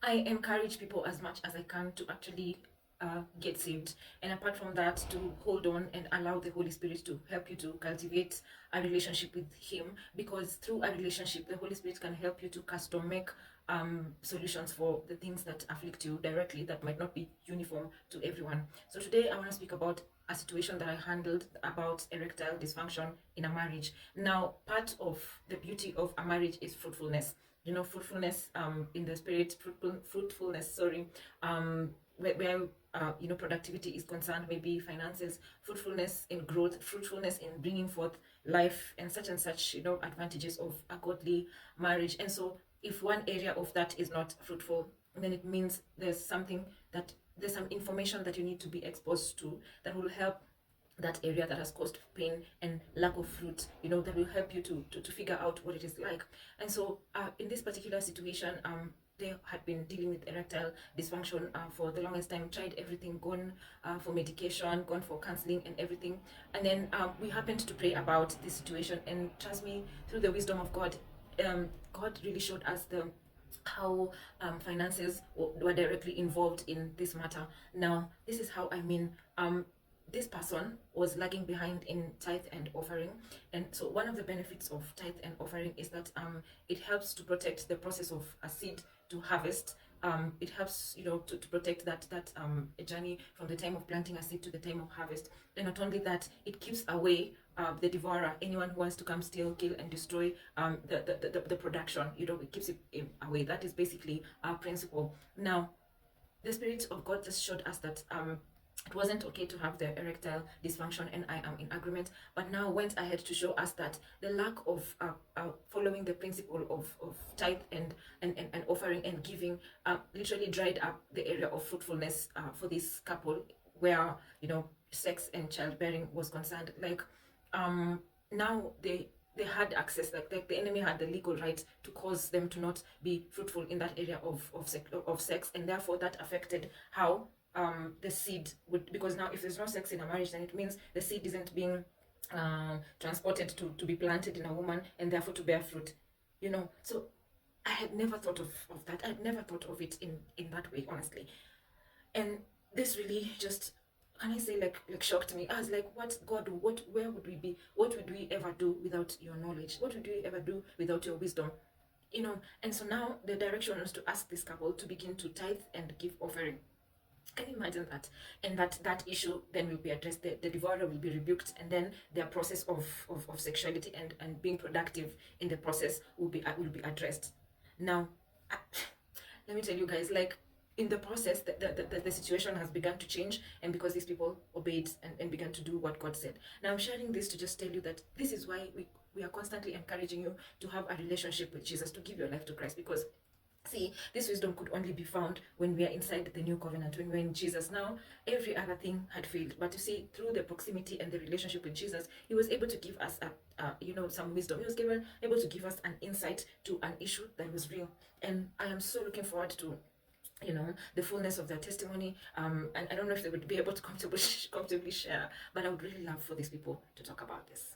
I encourage people as much as I can to actually get saved, and apart from that, to hold on and allow the Holy Spirit to help you to cultivate a relationship with Him, because through a relationship, the Holy Spirit can help you to custom make solutions for the things that afflict you directly, that might not be uniform to everyone. So today I want to speak about a situation that I handled about erectile dysfunction in a marriage. Now, part of the beauty of a marriage is fruitfulness. Fruitfulness in the spirit, fruitfulness, sorry, where productivity is concerned, maybe finances, fruitfulness in growth, fruitfulness in bringing forth life, and such, advantages of a godly marriage. And so if one area of that is not fruitful, then it means there's some information that you need to be exposed to that will help that area that has caused pain and lack of fruit, that will help you to figure out what it is like. And so in this particular situation, they had been dealing with erectile dysfunction for the longest time, tried everything, gone for medication, gone for counseling and everything. And then we happened to pray about this situation, and trust me, through the wisdom of God, God really showed us how finances were directly involved in this matter. Now, this is how I mean. This person was lagging behind in tithe and offering, and so one of the benefits of tithe and offering is that it helps to protect the process of a seed to harvest. It helps to protect that journey from the time of planting a seed to the time of harvest. And not only that, it keeps away the devourer, anyone who wants to come steal, kill, and destroy the production. It keeps it away. That is basically our principle. Now, the Spirit of God just showed us that it wasn't okay to have the erectile dysfunction, and I am in agreement, but now went ahead to show us that the lack of following the principle of tithe and offering and giving literally dried up the area of fruitfulness for this couple, where sex and childbearing was concerned. Like now they had access, like the enemy had the legal right to cause them to not be fruitful in that area of sex, and therefore that affected how the seed would, because now if there's no sex in a marriage, then it means the seed isn't being transported to be planted in a woman and therefore to bear fruit. So I had never thought of that. I had never thought of it in that way, honestly. And this really just, can I say, like shocked me. I was like, what, God, where would we be? What would we ever do without your knowledge? What would we ever do without your wisdom? And so now the direction was to ask this couple to begin to tithe and give offering. Can you imagine that? And that issue then will be addressed. The devourer will be rebuked, and then their process of sexuality and being productive in the process will be addressed. Now, let me tell you guys, like, in the process, the situation has begun to change, and because these people obeyed and began to do what God said. Now, I'm sharing this to just tell you that this is why we are constantly encouraging you to have a relationship with Jesus, to give your life to Christ, because see, this wisdom could only be found when we are inside the new covenant, when we're in Jesus. Now, every other thing had failed. But you see, through the proximity and the relationship with Jesus, He was able to give us some wisdom. He was able to give us an insight to an issue that was real. And I am so looking forward to the fullness of their testimony. And I don't know if they would be able to comfortably share, but I would really love for these people to talk about this.